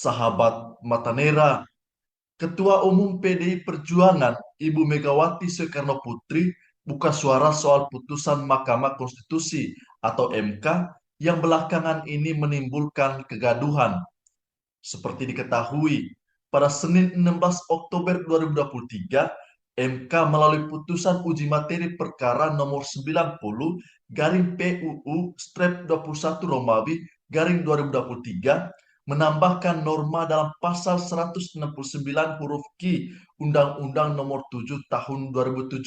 Sahabat Matanera, Ketua Umum PDI Perjuangan Ibu Megawati Soekarno Putri buka suara soal putusan Mahkamah Konstitusi atau MK yang belakangan ini menimbulkan kegaduhan. Seperti diketahui, pada Senin 16 Oktober 2023, MK melalui putusan uji materi perkara nomor 90 garing PUU strip 21 Romawi garing 2023 menambahkan norma dalam pasal 169 huruf Q Undang-Undang Nomor 7 Tahun 2017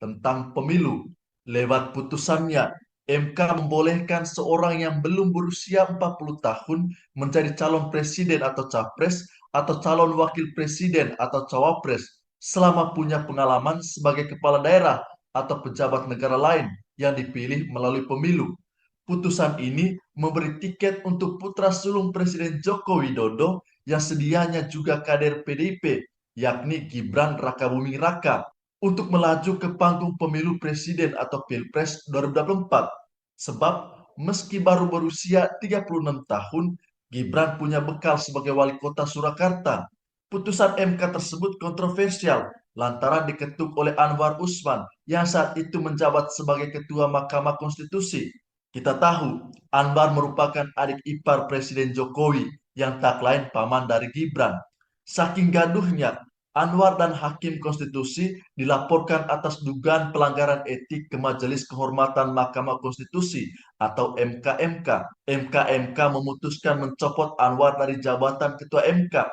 tentang pemilu. Lewat putusannya, MK membolehkan seorang yang belum berusia 40 tahun menjadi calon presiden atau capres atau calon wakil presiden atau cawapres selama punya pengalaman sebagai kepala daerah atau pejabat negara lain yang dipilih melalui pemilu. Putusan ini memberi tiket untuk putra sulung Presiden Joko Widodo yang sedianya juga kader PDIP, yakni Gibran Rakabuming Raka, untuk melaju ke panggung pemilu presiden atau Pilpres 2024. Sebab meski baru berusia 36 tahun, Gibran punya bekal sebagai wali kota Surakarta. Putusan MK tersebut kontroversial lantaran diketuk oleh Anwar Usman yang saat itu menjabat sebagai Ketua Mahkamah Konstitusi. Kita tahu Anwar merupakan adik ipar Presiden Jokowi yang tak lain paman dari Gibran. Saking gaduhnya, Anwar dan Hakim Konstitusi dilaporkan atas dugaan pelanggaran etik ke Majelis Kehormatan Mahkamah Konstitusi atau MKMK. MKMK memutuskan mencopot Anwar dari jabatan Ketua MK.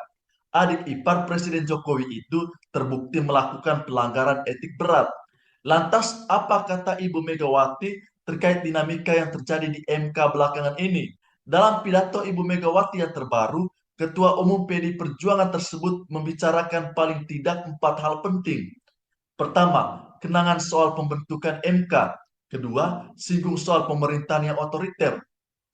Adik ipar Presiden Jokowi itu terbukti melakukan pelanggaran etik berat. Lantas apa kata Ibu Megawati terkait dinamika yang terjadi di MK belakangan ini? Dalam pidato Ibu Megawati yang terbaru, Ketua Umum PDI Perjuangan tersebut membicarakan paling tidak 4 hal penting. Pertama, kenangan soal pembentukan MK. Kedua, singgung soal pemerintahan yang otoriter.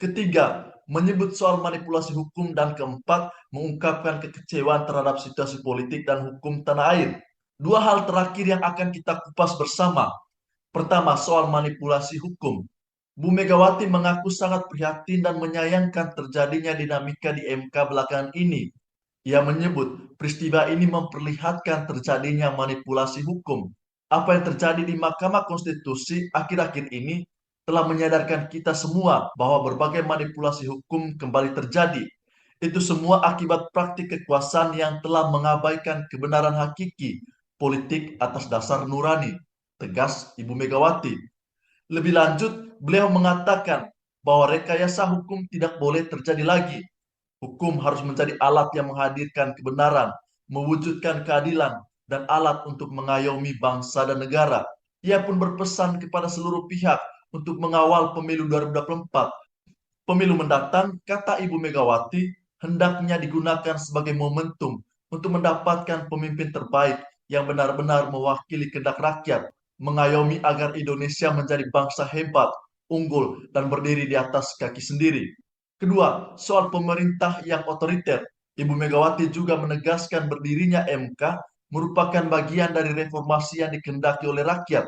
Ketiga, menyebut soal manipulasi hukum. Dan keempat, mengungkapkan kekecewaan terhadap situasi politik dan hukum tanah air. 2 hal terakhir yang akan kita kupas bersama. Pertama, soal manipulasi hukum. Bu Megawati mengaku sangat prihatin dan menyayangkan terjadinya dinamika di MK belakangan ini. Ia menyebut peristiwa ini memperlihatkan terjadinya manipulasi hukum. Apa yang terjadi di Mahkamah Konstitusi akhir-akhir ini telah menyadarkan kita semua bahwa berbagai manipulasi hukum kembali terjadi. Itu semua akibat praktik kekuasaan yang telah mengabaikan kebenaran hakiki politik atas dasar nurani, tegas Ibu Megawati. Lebih lanjut, beliau mengatakan bahwa rekayasa hukum tidak boleh terjadi lagi. Hukum harus menjadi alat yang menghadirkan kebenaran, mewujudkan keadilan, dan alat untuk mengayomi bangsa dan negara. Ia pun berpesan kepada seluruh pihak untuk mengawal pemilu 2024. Pemilu mendatang, kata Ibu Megawati, hendaknya digunakan sebagai momentum untuk mendapatkan pemimpin terbaik yang benar-benar mewakili kehendak rakyat, mengayomi agar Indonesia menjadi bangsa hebat, unggul, dan berdiri di atas kaki sendiri. Kedua, soal pemerintah yang otoriter. Ibu Megawati juga menegaskan berdirinya MK merupakan bagian dari reformasi yang dikehendaki oleh rakyat.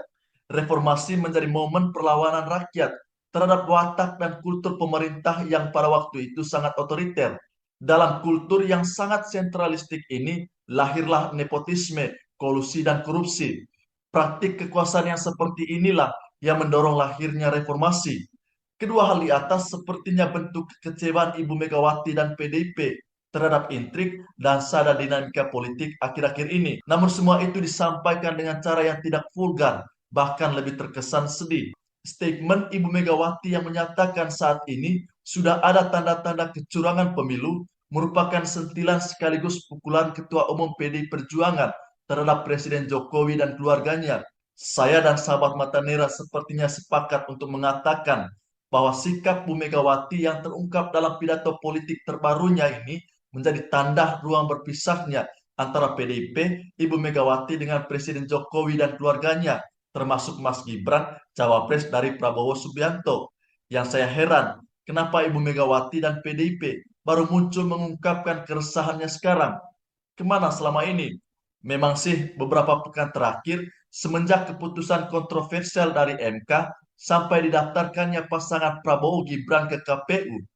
Reformasi menjadi momen perlawanan rakyat terhadap watak dan kultur pemerintah yang pada waktu itu sangat otoriter. Dalam kultur yang sangat sentralistik ini, lahirlah nepotisme, kolusi, dan korupsi. Praktik kekuasaan yang seperti inilah yang mendorong lahirnya reformasi. Kedua hal di atas sepertinya bentuk kekecewaan Ibu Megawati dan PDIP terhadap intrik dan sada dinamika politik akhir-akhir ini. Namun semua itu disampaikan dengan cara yang tidak vulgar, bahkan lebih terkesan sedih. Statement Ibu Megawati yang menyatakan saat ini sudah ada tanda-tanda kecurangan pemilu merupakan sentilan sekaligus pukulan Ketua Umum PDI Perjuangan terhadap Presiden Jokowi dan keluarganya. Saya dan sahabat Matanera sepertinya sepakat untuk mengatakan bahwa sikap Bu Megawati yang terungkap dalam pidato politik terbarunya ini menjadi tanda ruang berpisahnya antara PDIP, Ibu Megawati dengan Presiden Jokowi dan keluarganya, termasuk Mas Gibran, cawapres dari Prabowo Subianto. Yang saya heran, kenapa Ibu Megawati dan PDIP baru muncul mengungkapkan keresahannya sekarang? Kemana selama ini? Memang sih beberapa pekan terakhir, semenjak keputusan kontroversial dari MK, sampai didaftarkannya pasangan Prabowo Gibran ke KPU,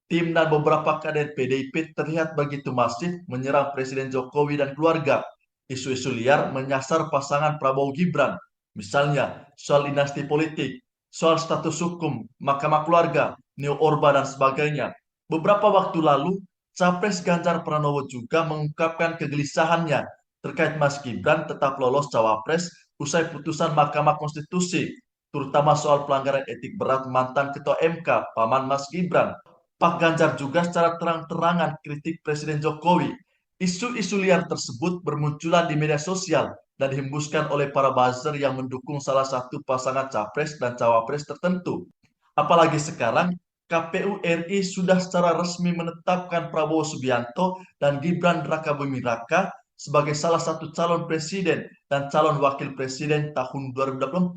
Tim dan beberapa kader PDIP terlihat begitu masif menyerang Presiden Jokowi dan keluarga. Isu-isu liar menyasar pasangan Prabowo Gibran, misalnya soal dinasti politik, soal status hukum, mahkamah keluarga, neo Orba dan sebagainya. Beberapa waktu lalu, Capres Ganjar Pranowo juga mengungkapkan kegelisahannya terkait Mas Gibran tetap lolos cawapres usai putusan Mahkamah Konstitusi, terutama soal pelanggaran etik berat mantan Ketua MK, Paman Mas Gibran. Pak Ganjar juga secara terang-terangan kritik Presiden Jokowi. Isu-isu liar tersebut bermunculan di media sosial dan dihembuskan oleh para buzzer yang mendukung salah satu pasangan capres dan cawapres tertentu. Apalagi sekarang, KPU RI sudah secara resmi menetapkan Prabowo Subianto dan Gibran Rakabuming Raka sebagai salah satu calon presiden dan calon wakil presiden tahun 2024.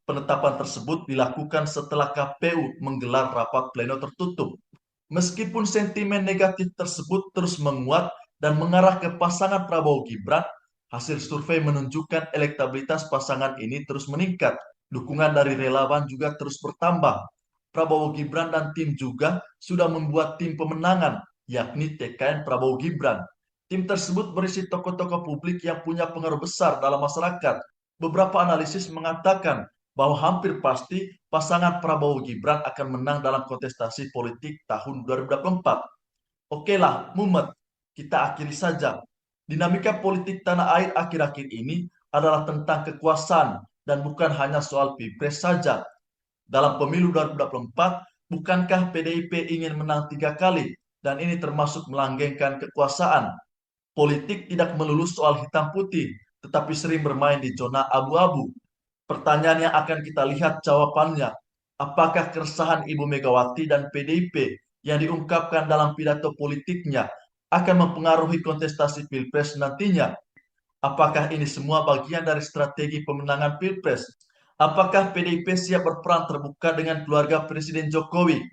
Penetapan tersebut dilakukan setelah KPU menggelar rapat pleno tertutup. Meskipun sentimen negatif tersebut terus menguat dan mengarah ke pasangan Prabowo Gibran, hasil survei menunjukkan elektabilitas pasangan ini terus meningkat. Dukungan dari relawan juga terus bertambah. Prabowo Gibran dan tim juga sudah membuat tim pemenangan, yakni TKN Prabowo Gibran. Tim tersebut berisi tokoh-tokoh publik yang punya pengaruh besar dalam masyarakat. Beberapa analisis mengatakan bahwa hampir pasti pasangan Prabowo Gibran akan menang dalam kontestasi politik tahun 2024. Oke lah, Mumet, kita akhiri saja. Dinamika politik tanah air akhir-akhir ini adalah tentang kekuasaan dan bukan hanya soal pilpres saja. Dalam pemilu 2024, bukankah PDIP ingin menang 3 kali? Dan ini termasuk melanggengkan kekuasaan. Politik tidak melulu soal hitam putih, tetapi sering bermain di zona abu-abu. Pertanyaan yang akan kita lihat jawabannya. Apakah keresahan Ibu Megawati dan PDIP yang diungkapkan dalam pidato politiknya akan mempengaruhi kontestasi Pilpres nantinya? Apakah ini semua bagian dari strategi pemenangan Pilpres? Apakah PDIP siap berperan terbuka dengan keluarga Presiden Jokowi?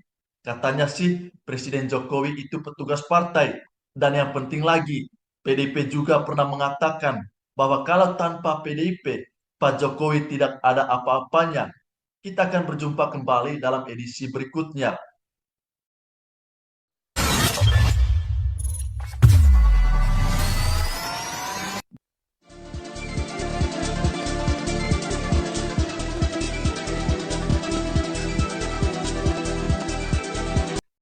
Katanya sih Presiden Jokowi itu petugas partai. Dan yang penting lagi, PDIP juga pernah mengatakan bahwa kalau tanpa PDIP, Pak Jokowi tidak ada apa-apanya. Kita akan berjumpa kembali dalam edisi berikutnya.